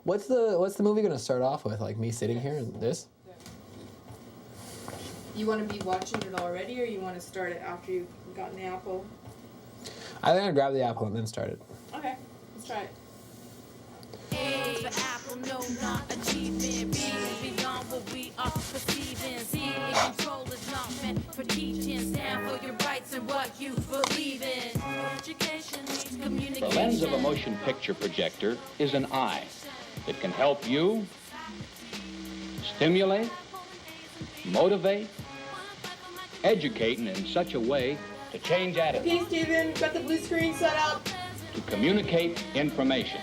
What's the movie going to start off with? Like me sitting here and this? You want to be watching it already, or you want to start it after you've gotten the apple? I think I'd grab the apple and then start it. Okay, let's try it. A for apple, no, not achievement. B beyond what we are perceiving. C in control is not meant for teaching. Stand for your rights and what you believe in. Education needs communication. The lens of a motion picture projector is an eye. It can help you stimulate, motivate, educate in such a way to change attitudes. Okay, Steven, got the blue screen set up. To communicate information.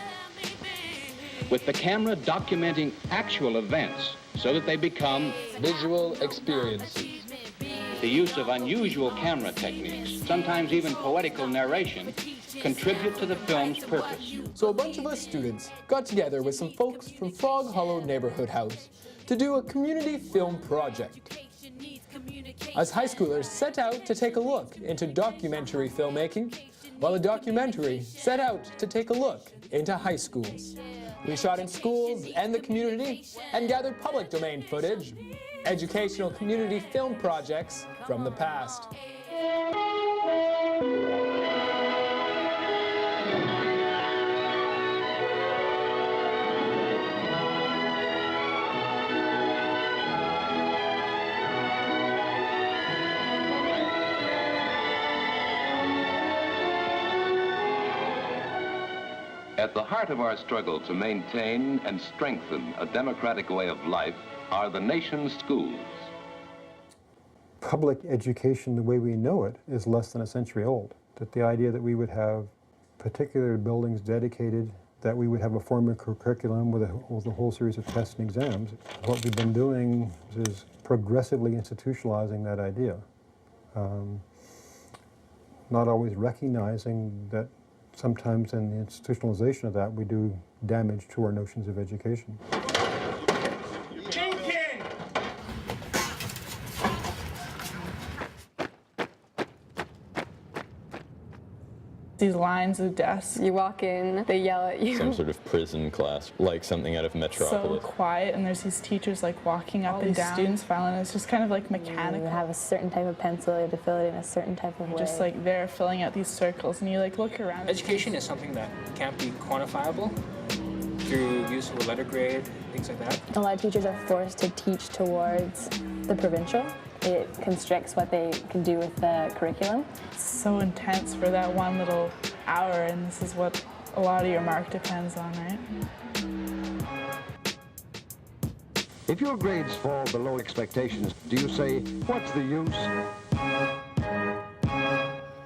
With the camera documenting actual events so that they become Visual experiences. the use of unusual camera techniques, sometimes even poetical narration, contribute to the film's purpose. So a bunch of us students got together with some folks from Frog Hollow Neighborhood House to do a community film project. Us high schoolers set out to take a look into documentary filmmaking, while the documentary set out to take a look into high schools. We shot in schools and the community and gathered public domain footage, educational community film projects from the past. At the heart of our struggle to maintain and strengthen a democratic way of life are the nation's schools. Public education, the way we know it, is less than a century old. That the idea that we would have particular buildings dedicated, that we would have a formal curriculum with a whole series of tests and exams, what we've been doing is progressively institutionalizing that idea. Not always recognizing that sometimes in the institutionalization of that, we do damage to our notions of education. These lines of desks. You walk in, they yell at you. Some sort of prison class, like something out of Metropolis. So quiet, and there's these teachers like walking up and down. Students filing. It's just kind of like mechanical. You have a certain type of pencil, you have to fill it in a certain type of way. Just like they're filling out these circles, and you like look around. Education is something that can't be quantifiable through use of a letter grade, things like that. A lot of teachers are forced to teach towards the provincial. It constricts what they can do with the curriculum. It's so intense for that one little hour, and this is what a lot of your mark depends on, right? If your grades fall below expectations, do you say, what's the use?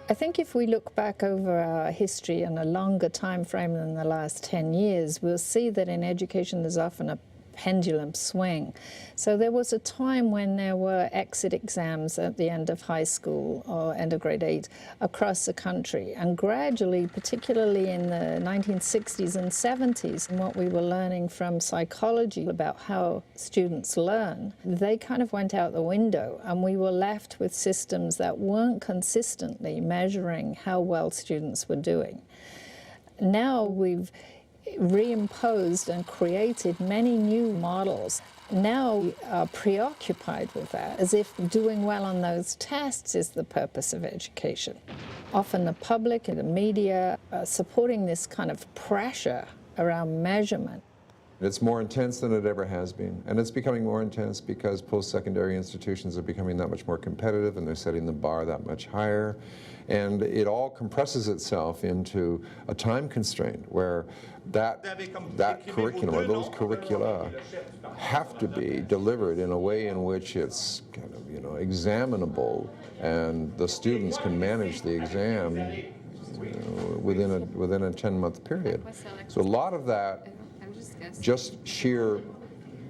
I think if we look back over our history in a longer time frame than the last 10 years, we'll see that in education there's often a pendulum swing. So there was a time when there were exit exams at the end of high school or end of grade 8 across the country, and gradually, particularly in the 1960s and 70s, and what we were learning from psychology about how students learn, they kind of went out the window, and we were left with systems that weren't consistently measuring how well students were doing. Now we've reimposed and created many new models. Now we are preoccupied with that, as if doing well on those tests is the purpose of education. Often the public and the media are supporting this kind of pressure around measurement. It's more intense than it ever has been, and it's becoming more intense because post-secondary institutions are becoming that much more competitive, and they're setting the bar that much higher, and it all compresses itself into a time constraint where that curriculum or those curricula have to be delivered in a way in which it's kind of, examinable, and the students can manage the exam within a 10-month period. So a lot of that, just sheer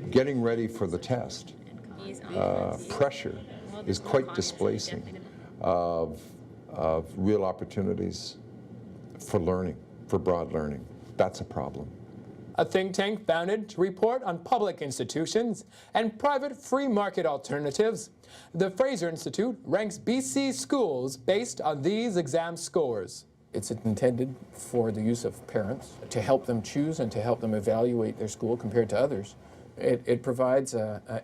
getting ready for the test pressure is quite displacing of real opportunities for learning, for broad learning. That's a problem. A think tank founded to report on public institutions and private free market alternatives. The Fraser Institute ranks BC schools based on these exam scores. It's intended for the use of parents to help them choose and to help them evaluate their school compared to others. It provides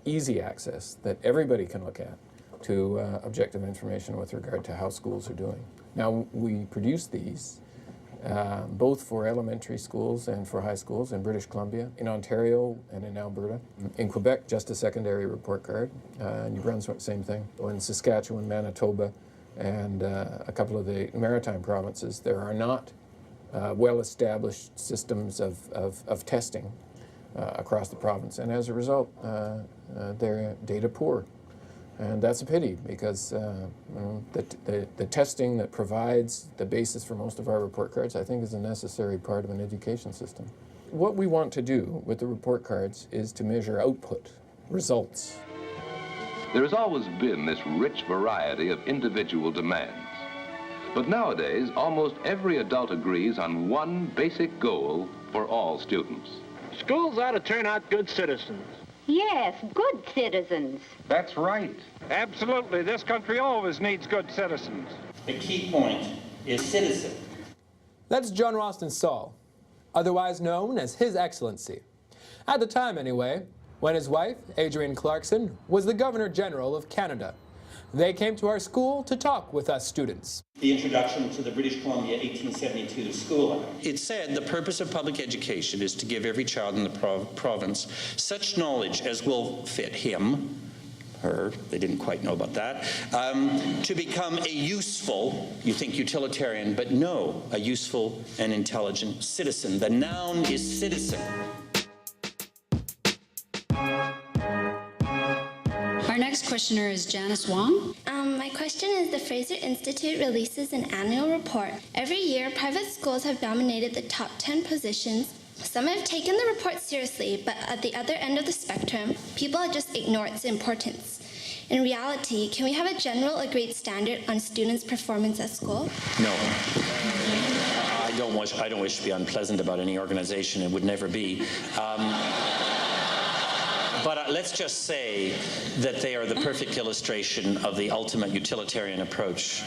easy access that everybody can look at to objective information with regard to how schools are doing. Now, we produce these both for elementary schools and for high schools in British Columbia, in Ontario and in Alberta. In Quebec, just a secondary report card. New Brunswick, same thing. In Saskatchewan, Manitoba, and a couple of the maritime provinces, there are not well-established systems of testing across the province. And as a result, they're data poor. And that's a pity, because the testing that provides the basis for most of our report cards, I think, is a necessary part of an education system. What we want to do with the report cards is to measure output, results. There has always been this rich variety of individual demands. But nowadays, almost every adult agrees on one basic goal for all students. Schools ought to turn out good citizens. Yes, good citizens. That's right. Absolutely. This country always needs good citizens. The key point is citizen. That's John Ralston Saul, otherwise known as His Excellency. At the time, anyway, when his wife, Adrienne Clarkson, was the Governor General of Canada. They came to our school to talk with us students. The introduction to the British Columbia 1872 School Act. It said the purpose of public education is to give every child in the province such knowledge as will fit him, her, they didn't quite know about that, to become a useful, you think utilitarian, but no, a useful and intelligent citizen. The noun is citizen. Our next questioner is Janice Wong. My question is, the Fraser Institute releases an annual report. Every year, private schools have dominated the top 10 positions. Some have taken the report seriously, but at the other end of the spectrum, people just ignore its importance. In reality, can we have a general agreed standard on students' performance at school? No. I don't wish to be unpleasant about any organization. It would never be. But let's just say that they are the perfect illustration of the ultimate utilitarian approach.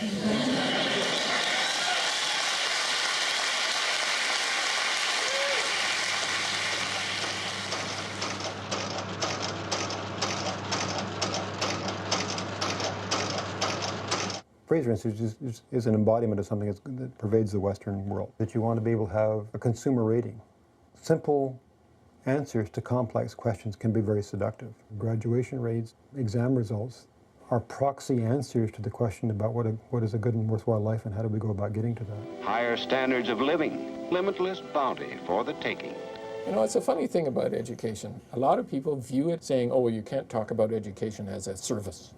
Fraser Institute is an embodiment of something that pervades the Western world, that you want to be able to have a consumer rating. Simple answers to complex questions can be very seductive. Graduation rates, exam results are proxy answers to the question about what is a good and worthwhile life and how do we go about getting to that. Higher standards of living, limitless bounty for the taking. You know, it's a funny thing about education. A lot of people view it saying, oh, well, you can't talk about education as a service,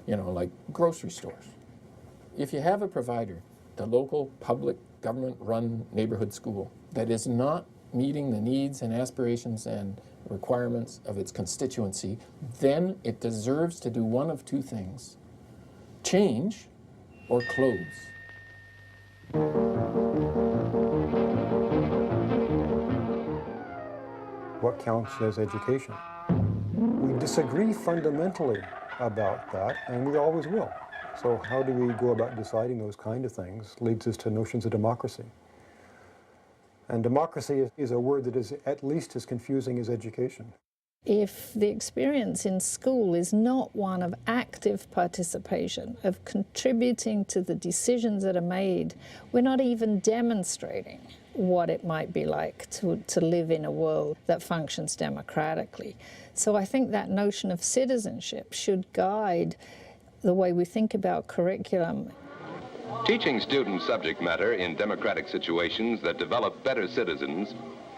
you know, like grocery stores. If you have a provider, the local public government-run neighborhood school, that is not meeting the needs and aspirations and requirements of its constituency, then it deserves to do one of two things: change or close. What counts as education? We disagree fundamentally about that, and we always will. So how do we go about deciding those kind of things leads us to notions of democracy. And democracy is a word that is at least as confusing as education. If the experience in school is not one of active participation, of contributing to the decisions that are made, we're not even demonstrating what it might be like to live in a world that functions democratically. So I think that notion of citizenship should guide the way we think about curriculum. Teaching students subject matter in democratic situations that develop better citizens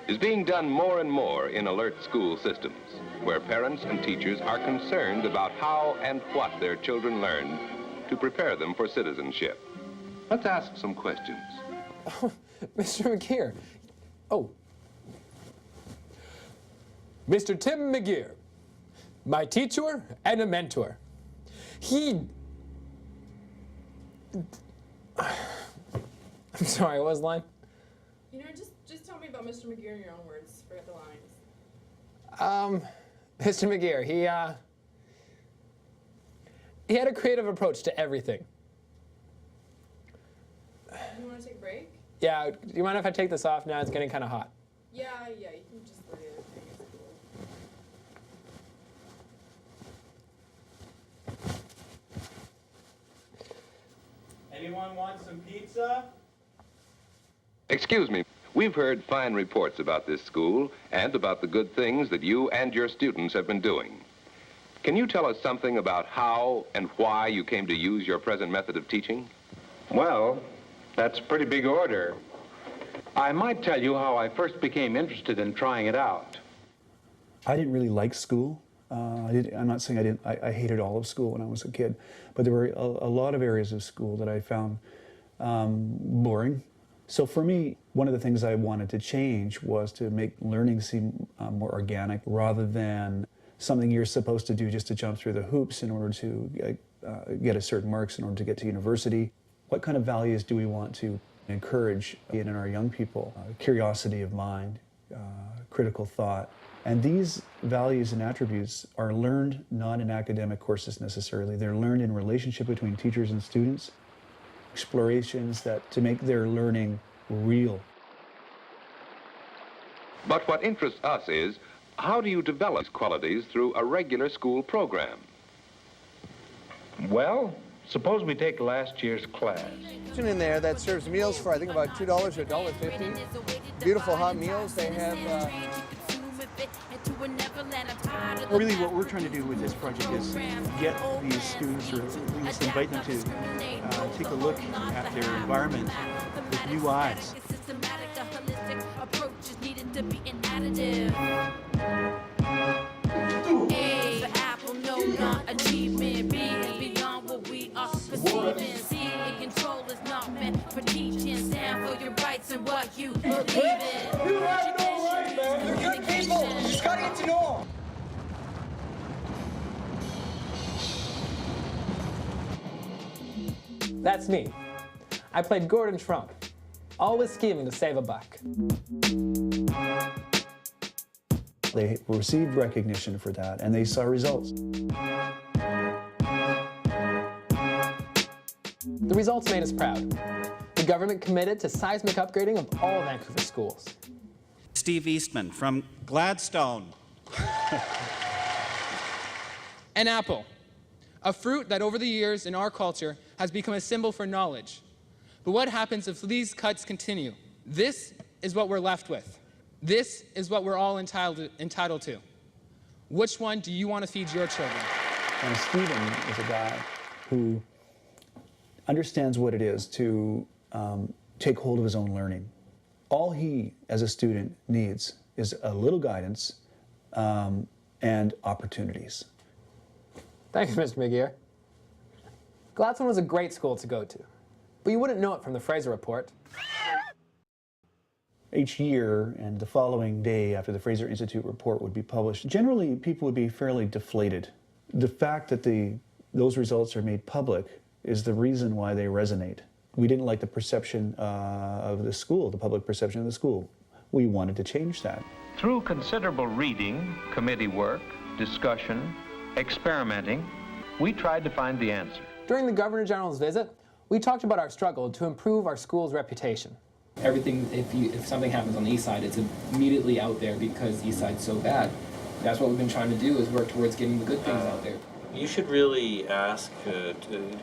is being done more and more in alert school systems, where parents and teachers are concerned about how and what their children learn to prepare them for citizenship. Let's ask some questions. Mr. McGeer. Oh. Mr. Tim McGeer, my teacher and a mentor. I'm sorry, what was the line? You know, just tell me about Mr. McGeer in your own words. Forget the lines. Mr. McGeer, he had a creative approach to everything. You want to take a break? Yeah, do you mind if I take this off now? It's getting kind of hot. Yeah, you can just leave it. It's cool. Anyone want some pizza? Excuse me. We've heard fine reports about this school and about the good things that you and your students have been doing. Can you tell us something about how and why you came to use your present method of teaching? Well, that's a pretty big order. I might tell you how I first became interested in trying it out. I didn't really like school. I'm not saying I hated all of school when I was a kid, but there were a lot of areas of school that I found boring. So for me, one of the things I wanted to change was to make learning seem more organic rather than something you're supposed to do just to jump through the hoops in order to get a certain marks in order to get to university. What kind of values do we want to encourage in our young people? Curiosity of mind, critical thought. And these values and attributes are learned not in academic courses necessarily. They're learned in relationship between teachers and students, explorations to make their learning real. But what interests us is, how do you develop these qualities through a regular school program? Well, suppose we take last year's class. In there that serves meals for I think about $2 or $1.50. Beautiful hot meals. They have. Really, what we're trying to do with this project is get these students, or at least invite them to take a look at their environment with new eyes. For teaching, stand for your rights and what you believe in. You have no right, man. They're good people. You just gotta get to know them. That's me. I played Gordon Trump, always scheming to save a buck. They received recognition for that, and they saw results. The results made us proud. The government committed to seismic upgrading of all Vancouver schools. Steve Eastman from Gladstone. An apple, a fruit that over the years in our culture has become a symbol for knowledge. But what happens if these cuts continue? This is what we're left with. This is what we're all entitled to. Which one do you want to feed your children? And Stephen is a guy who understands what it is to take hold of his own learning. All he, as a student, needs is a little guidance and opportunities. Thanks, Mr. McGeer. Gladstone was a great school to go to, but you wouldn't know it from the Fraser Report. Each year and the following day after the Fraser Institute report would be published, generally people would be fairly deflated. The fact that those results are made public is the reason why they resonate. We didn't like the perception of the school, the public perception of the school. We wanted to change that. Through considerable reading, committee work, discussion, experimenting, we tried to find the answer. During the Governor General's visit, we talked about our struggle to improve our school's reputation. Everything, if something happens on the east side, it's immediately out there because the east side's so bad. That's what we've been trying to do, is work towards getting the good things out there. You should really ask to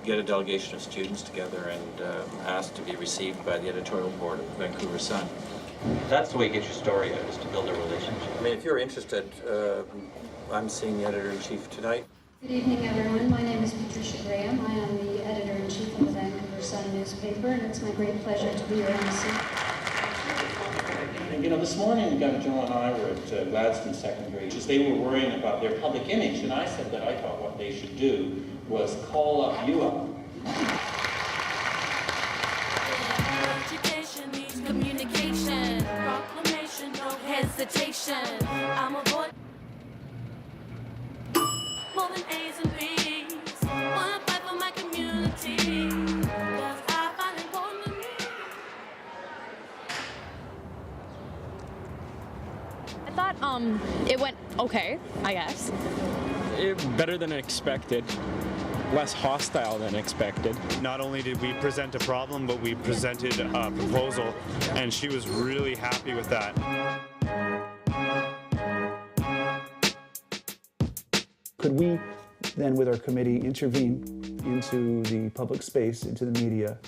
get a delegation of students together and ask to be received by the editorial board of Vancouver Sun. That's the way you get your story out, is to build a relationship. I mean, if you're interested, I'm seeing the editor-in-chief tonight. Good evening, everyone. My name is Patricia Graham. I am the editor-in-chief of the Vancouver Sun newspaper, and it's my great pleasure to be your MC. And, you know, this morning, Governor General and I were at Gladstone Secondary. They were worrying about their public image, and I said that I thought what they should do was call up you up. Education needs communication. Proclamation, no hesitation. I'm a boy. More than A's and B's. Wanna fight for my community. That's I find important to me. I thought it went okay, I guess. Better than expected. less hostile than expected. Not only did we present a problem, but we presented a proposal, and she was really happy with that. Could we then, with our committee, intervene into the public space, into the media,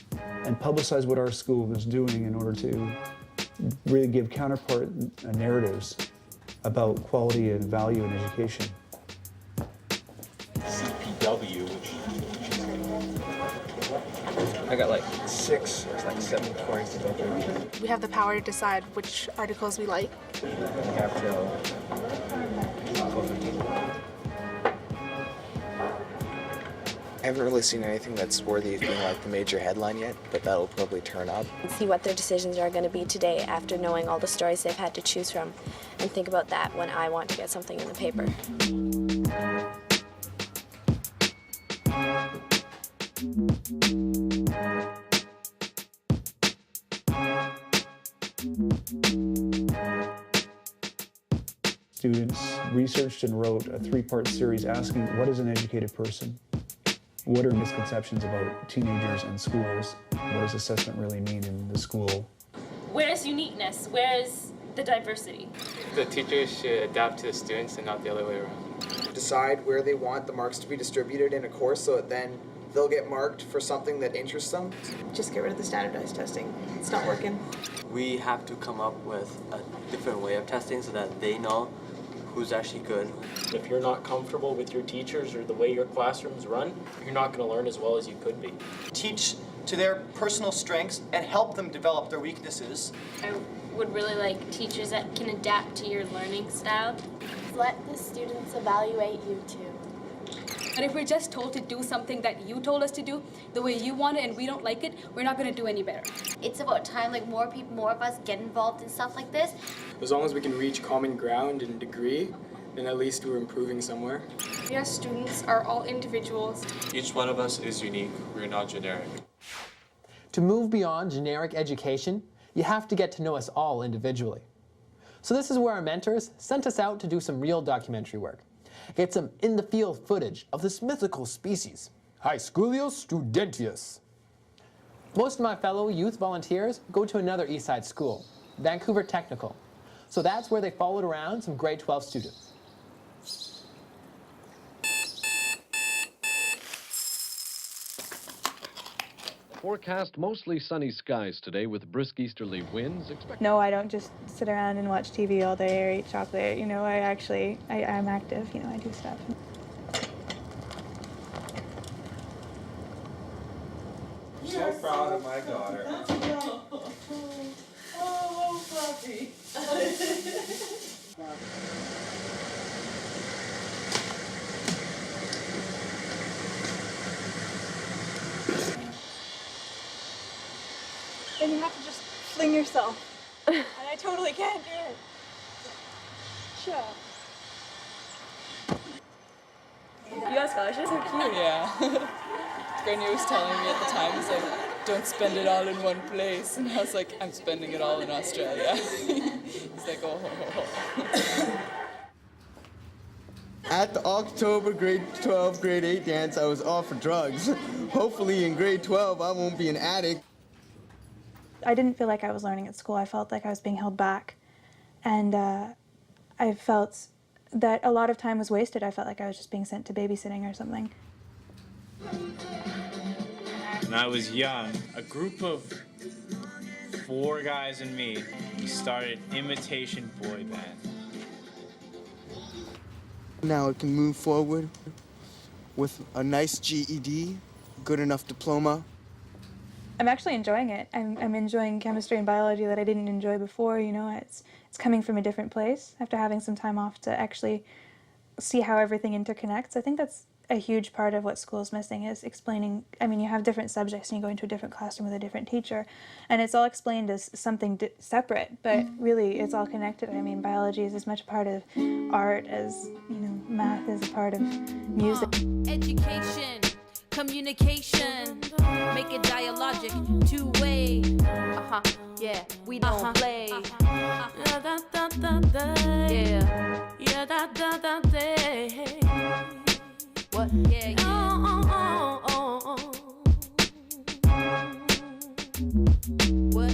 and publicize what our school is doing in order to really give counterpart narratives about quality and value in education? CPW, I got like 6 or like 7 points to go through. We have the power to decide which articles we like. We have to I haven't really seen anything that's worthy of being like the major headline yet, but that'll probably turn up. See what their decisions are going to be today after knowing all the stories they've had to choose from, and think about that when I want to get something in the paper. Students researched and wrote a 3-part series asking, what is an educated person? What are misconceptions about teenagers and schools? What does assessment really mean in the school? Where is uniqueness? Where is the diversity? The teachers should adapt to the students and not the other way around. Decide where they want the marks to be distributed in a course so that then they'll get marked for something that interests them. Just get rid of the standardized testing. It's not working. We have to come up with a different way of testing so that they know who's actually good. If you're not comfortable with your teachers or the way your classrooms run, you're not going to learn as well as you could be. Teach to their personal strengths and help them develop their weaknesses. I would really like teachers that can adapt to your learning style. Let the students evaluate you too. And if we're just told to do something that you told us to do, the way you want it, and we don't like it, we're not going to do any better. It's about time like more of us get involved in stuff like this. As long as we can reach common ground and degree, then at least we're improving somewhere. We as students are all individuals. Each one of us is unique. We're not generic. To move beyond generic education, you have to get to know us all individually. So this is where our mentors sent us out to do some real documentary work. Get some in-the-field footage of this mythical species, Haesculios studentius. Most of my fellow youth volunteers go to another Eastside school, Vancouver Technical. So that's where they followed around some grade 12 students. Forecast mostly sunny skies today with brisk easterly winds. No, I don't just sit around and watch TV all day or eat chocolate. You know, I'm active. You know, I do stuff. So proud of my daughter. Oh, puppy. Then you have to just fling yourself. And I totally can't do it. Sure. You got scholarships? So cute. Yeah. Granny was telling me at the time, he's like, don't spend it all in one place. And I was like, I'm spending it all in Australia. He's like, oh. At the October grade 12, grade 8 dance, I was offered drugs. Hopefully in grade 12, I won't be an addict. I didn't feel like I was learning at school. I felt like I was being held back. And I felt that a lot of time was wasted. I felt like I was just being sent to babysitting or something. When I was young, a group of 4 guys and me, we started Imitation Boy Band. Now I can move forward with a nice GED, good enough diploma. I'm actually enjoying it. I'm enjoying chemistry and biology that I didn't enjoy before. You know, it's coming from a different place after having some time off to actually see how everything interconnects. I think that's a huge part of what school's missing is explaining. I mean, you have different subjects and you go into a different classroom with a different teacher, and it's all explained as something separate, but really it's all connected. I mean, biology is as much a part of art as, you know, math is a part of music. Education, communication, make it dialogic, two-way. Yeah, we don't play. Yeah, yeah, What? Yeah, yeah. What?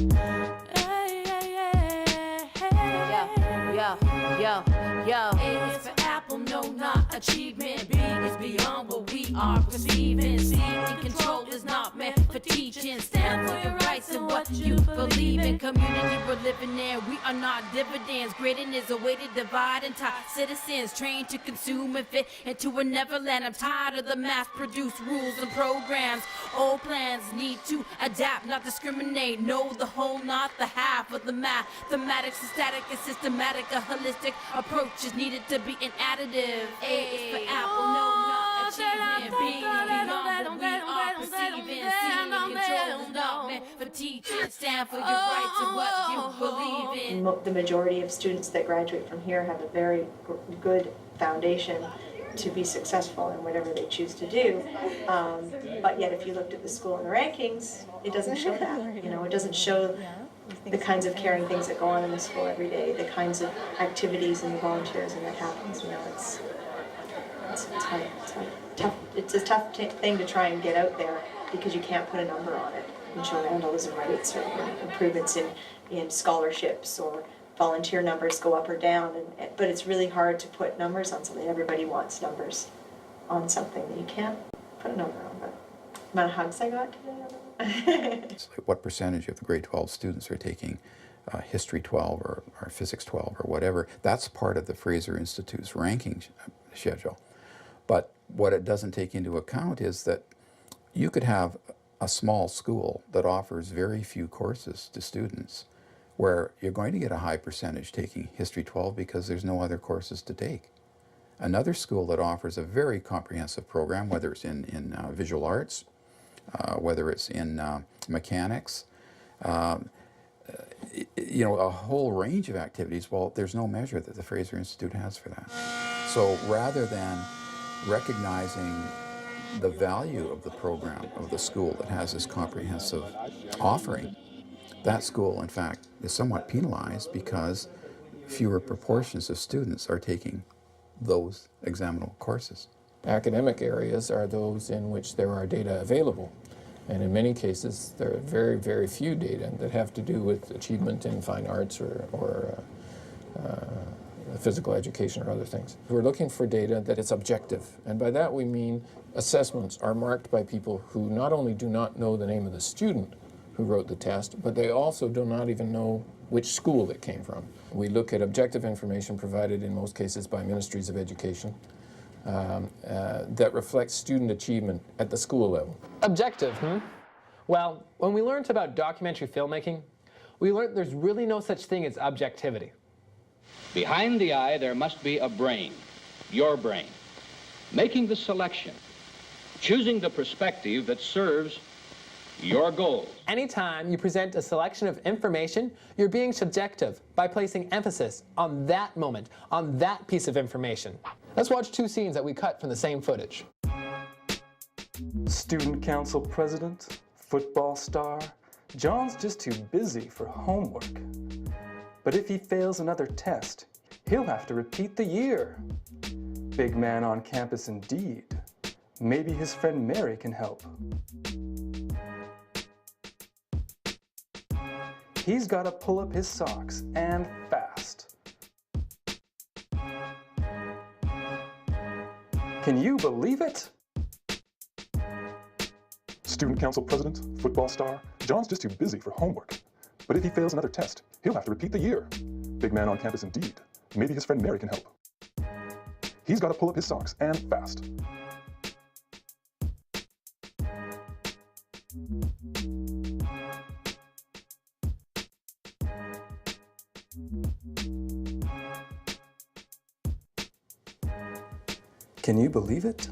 Yo. A is for apple, no, not achievement. B is beyond what we are perceiving. C in control is not meant for teaching. Stand for your rights and what you believe in. Community we're living in, we are not dividends. Grading is a way to divide and tie citizens, trained to consume and fit into a neverland. I'm tired of the mass-produced rules and programs. Old plans need to adapt, not discriminate. Know the whole, not the half of the mathematics. A static and systematic, a holistic approach is needed to be an additive. A is for apple, no, not achievement. B is beyond what we are perceiving. C in control is not meant for teaching. Stand for your rights and what you believe in. The majority of students that graduate from here have a very good foundation to be successful in whatever they choose to do. But yet if you looked at the school and the rankings, it doesn't show that. You know, it doesn't show the kinds of caring things that go on in the school every day, the kinds of activities and the volunteerism that happens. You know, it's a tough thing to try and get out there because you can't put a number on it and show vandalism rates or improvements in scholarships or volunteer numbers go up or down. But it's really hard to put numbers on something. Everybody wants numbers on something that you can't put a number on. But the amount of hugs I got today. It's like what percentage of the grade 12 students are taking History 12 or Physics 12 or whatever. That's part of the Fraser Institute's ranking schedule. But what it doesn't take into account is that you could have a small school that offers very few courses to students where you're going to get a high percentage taking History 12 because there's no other courses to take. Another school that offers a very comprehensive program, whether it's in visual arts, whether it's in mechanics, you know, a whole range of activities, well, there's no measure that the Fraser Institute has for that. So rather than recognizing the value of the program of the school that has this comprehensive offering, that school, in fact, is somewhat penalized because fewer proportions of students are taking those examinable courses. Academic areas are those in which there are data available. And in many cases, there are very, very few data that have to do with achievement in fine arts or physical education or other things. We're looking for data that is objective. And by that we mean assessments are marked by people who not only do not know the name of the student who wrote the test, but they also do not even know which school it came from. We look at objective information provided in most cases by ministries of education that reflects student achievement at the school level. Objective, Well, when we learned about documentary filmmaking, we learned there's really no such thing as objectivity. Behind the eye, there must be a brain, your brain, making the selection, choosing the perspective that serves your goals. Anytime you present a selection of information, you're being subjective by placing emphasis on that moment, on that piece of information. Let's watch two scenes that we cut from the same footage. Student council president, football star, John's just too busy for homework. But if he fails another test, he'll have to repeat the year. Big man on campus indeed. Maybe his friend Mary can help. He's got to pull up his socks, and fast. Can you believe it? Student council president, football star, John's just too busy for homework. But if he fails another test, he'll have to repeat the year. Big man on campus indeed. Maybe his friend Mary can help. He's got to pull up his socks, and fast. Can you believe it?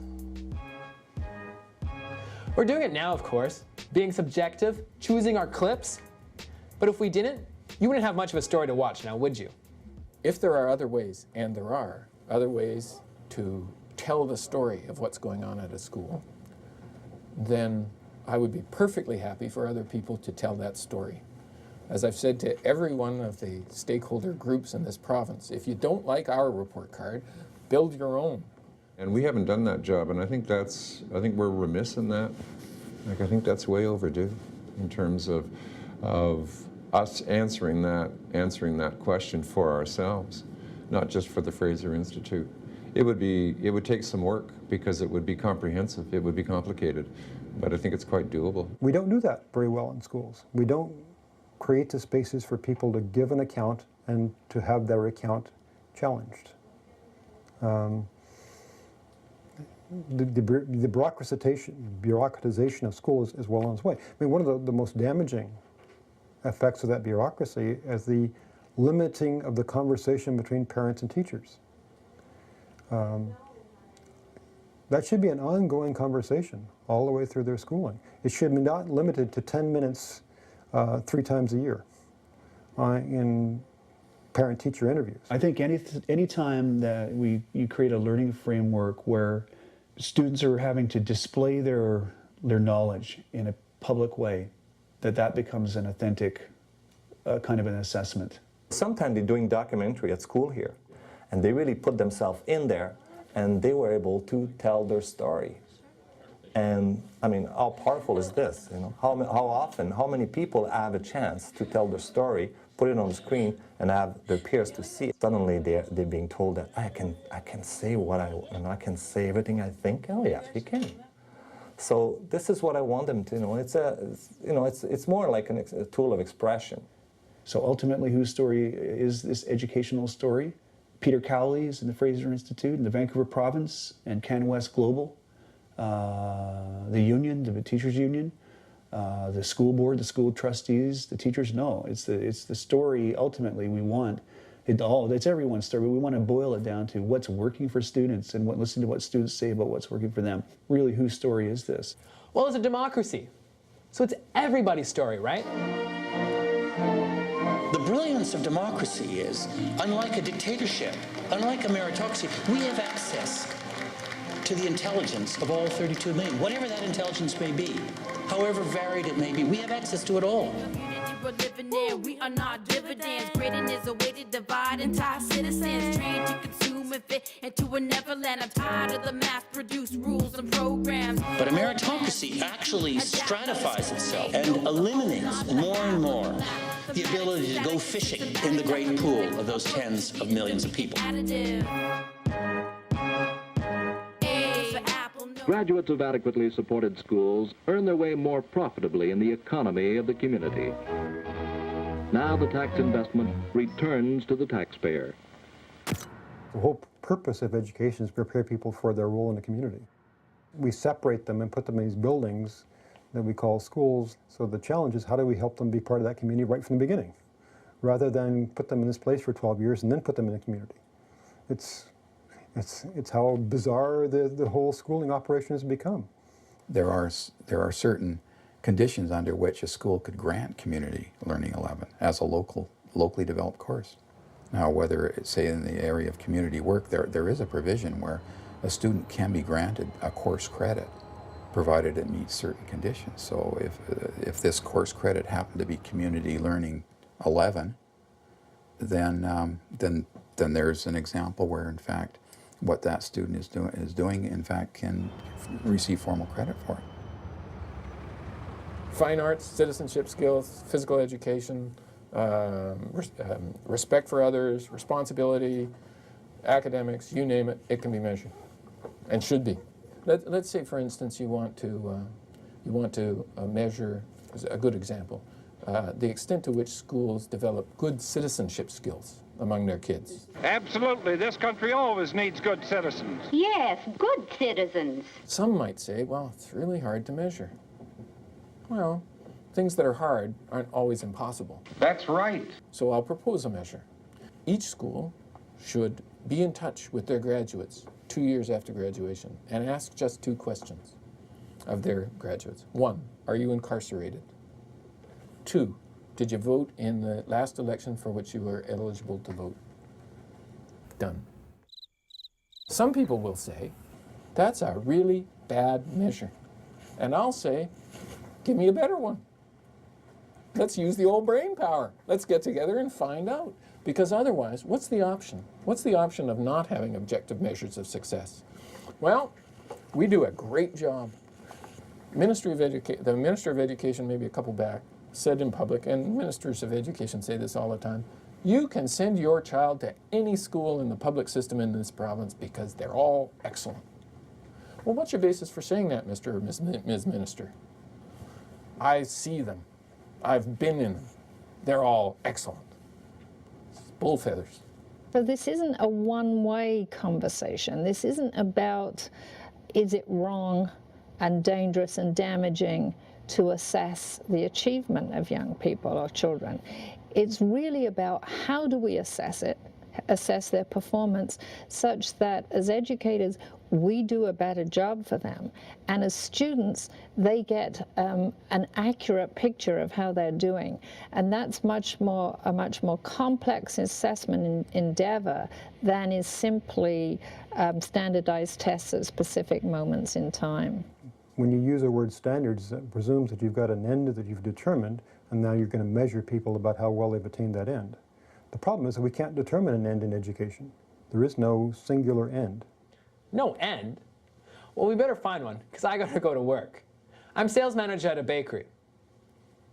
We're doing it now, of course, being subjective, choosing our clips. But if we didn't, you wouldn't have much of a story to watch now, would you? If there are other ways, and there are other ways to tell the story of what's going on at a school, then I would be perfectly happy for other people to tell that story. As I've said to every one of the stakeholder groups in this province, if you don't like our report card, build your own. And we haven't done that job, and I think we're remiss in that. Like, I think that's way overdue in terms of us answering that question for ourselves, not just for the Fraser Institute. It would take some work because it would be comprehensive, it would be complicated, but I think it's quite doable. We don't do that very well in schools. We don't create the spaces for people to give an account and to have their account challenged. The bureaucratization of schools is well on its way. I mean, one of the most damaging effects of that bureaucracy is the limiting of the conversation between parents and teachers. That should be an ongoing conversation all the way through their schooling. It should be not limited to 10 minutes 3 times a year in parent-teacher interviews. I think any time that you create a learning framework where students are having to display their knowledge in a public way, that becomes an authentic kind of an assessment. Sometimes they're doing documentary at school here, and they really put themselves in there, and they were able to tell their story. And I mean, how powerful is this? You know, how often, how many people have a chance to tell their story, put it on the screen, and have their peers to see it? Suddenly, they're being told that I can say what I can say everything I think. Oh yeah, you can. So this is what I want them to know. It's more like a tool of expression. So ultimately, whose story is this educational story? Peter Cowley's in the Fraser Institute in the Vancouver Province and CanWest Global, the union, the teachers union, the school board, the school trustees, the teachers. No, it's the story ultimately we want. It's everyone's story, but we want to boil it down to what's working for students and listen to what students say about what's working for them. Really, whose story is this? Well, it's a democracy, so it's everybody's story, right? The brilliance of democracy is, unlike a dictatorship, unlike a meritocracy, we have access to the intelligence of all 32 million, whatever that intelligence may be, however varied it may be, we have access to it all. We're living in, we are not dividends. Grading is a way to divide entire citizens. Trained to consume and fit into a neverland. I'm tired of the mass-produced rules and programs. But a meritocracy actually stratifies itself and eliminates more and more the ability to go fishing in the great pool of those tens of millions of people. Graduates of adequately supported schools earn their way more profitably in the economy of the community. Now the tax investment returns to the taxpayer. The whole purpose of education is to prepare people for their role in the community. We separate them and put them in these buildings that we call schools. So the challenge is, how do we help them be part of that community right from the beginning, rather than put them in this place for 12 years and then put them in the community. It's how bizarre the whole schooling operation has become. There are certain conditions under which a school could grant Community Learning 11 as a locally developed course. Now, whether it's, say, in the area of community work, there is a provision where a student can be granted a course credit, provided it meets certain conditions. So if this course credit happened to be Community Learning 11, then there's an example where, in fact, what that student is doing, in fact, can receive formal credit for it. Fine arts, citizenship skills, physical education, respect for others, responsibility, academics, you name it, it can be measured, and should be. Let's say, for instance, you want to measure, as a good example, the extent to which schools develop good citizenship skills among their kids. Absolutely. This country always needs good citizens. Yes, good citizens. Some might say, well, it's really hard to measure. Well, things that are hard aren't always impossible. That's right. So I'll propose a measure. Each school should be in touch with their graduates 2 years after graduation and ask just 2 questions of their graduates. 1, are you incarcerated? 2, did you vote in the last election for which you were eligible to vote? Done. Some people will say, that's a really bad measure. And I'll say, give me a better one. Let's use the old brain power. Let's get together and find out. Because otherwise, what's the option? What's the option of not having objective measures of success? Well, we do a great job. The Minister of Education, maybe a couple back, said in public, and ministers of education say this all the time, you can send your child to any school in the public system in this province because they're all excellent. Well, what's your basis for saying that, Mr. or Ms. Minister? I see them. I've been in them. They're all excellent. It's bull feathers. So this isn't a one-way conversation. This isn't about, is it wrong and dangerous and damaging to assess the achievement of young people or children. It's really about how do we assess their performance such that as educators we do a better job for them, and as students they get an accurate picture of how they're doing, and that's a much more complex assessment endeavor than is simply standardized tests at specific moments in time. When you use the word standards, that presumes that you've got an end that you've determined, and now you're going to measure people about how well they've attained that end. The problem is that we can't determine an end in education. There is no singular end. No end? Well, we better find one, because I gotta go to work. I'm sales manager at a bakery,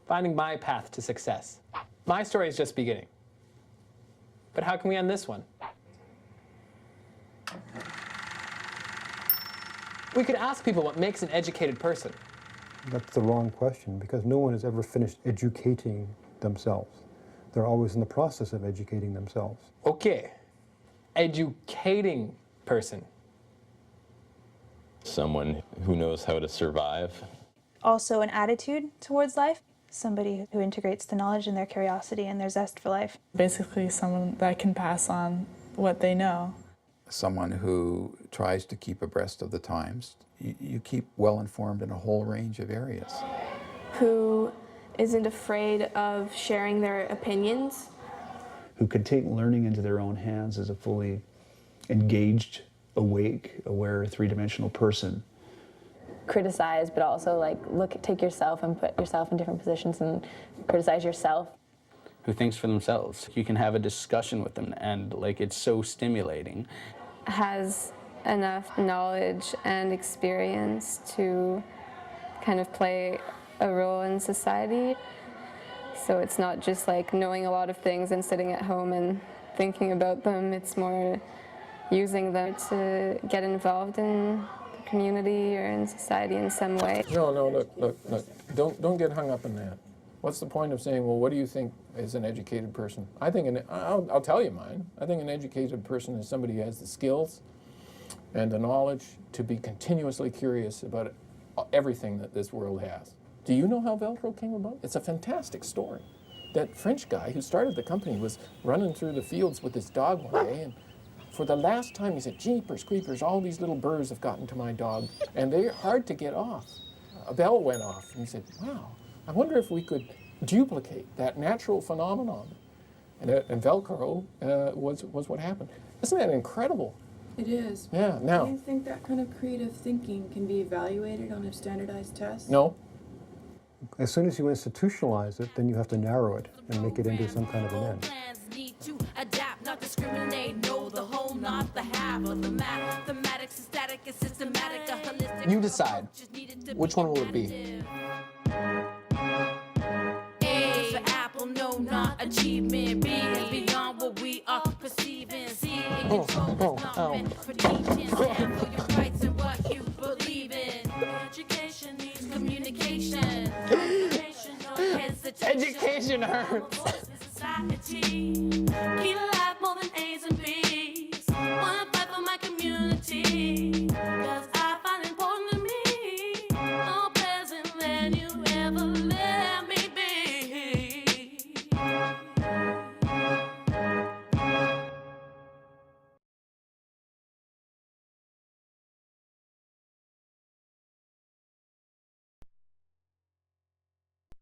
finding my path to success. My story is just beginning. But how can we end this one? We could ask people what makes an educated person. That's the wrong question, because no one has ever finished educating themselves. They're always in the process of educating themselves. Okay, educating person. Someone who knows how to survive. Also an attitude towards life. Somebody who integrates the knowledge and their curiosity and their zest for life. Basically someone that can pass on what they know. Someone who tries to keep abreast of the times. You keep well informed in a whole range of areas. Who isn't afraid of sharing their opinions. Who can take learning into their own hands as a fully engaged, awake, aware, three-dimensional person. Criticize, but also take yourself and put yourself in different positions and criticize yourself. Who thinks for themselves. You can have a discussion with them and it's so stimulating. Has enough knowledge and experience to kind of play a role in society. So it's not just knowing a lot of things and sitting at home and thinking about them. It's more using them to get involved in the community or in society in some way. No, look. Don't get hung up on that. What's the point of saying, well, what do you think is an educated person? I'll tell you mine. I think an educated person is somebody who has the skills and the knowledge to be continuously curious about everything that this world has. Do you know how Velcro came about? It's a fantastic story. That French guy who started the company was running through the fields with his dog one day, and for the last time he said, jeepers creepers, all these little burrs have gotten to my dog, and they're hard to get off. A bell went off, and he said, wow, I wonder if we could duplicate that natural phenomenon. And Velcro was what happened. Isn't that incredible? It is. Yeah, now. Do you think that kind of creative thinking can be evaluated on a standardized test? No. As soon as you institutionalize it, then you have to narrow it and make it into some kind of an end. Need to adapt, not discriminate, know the whole, not the half of the mathematics is static and systematic, a holistic. You decide. Which one will it be? A for apple, no, not achievement. B is beyond what we are perceiving. C in control is not meant for teaching. Stand for your rights and what you believe in. Education needs communication. Education hurts. Society. Keep alive more than A's and B's. Wanna fight for my community.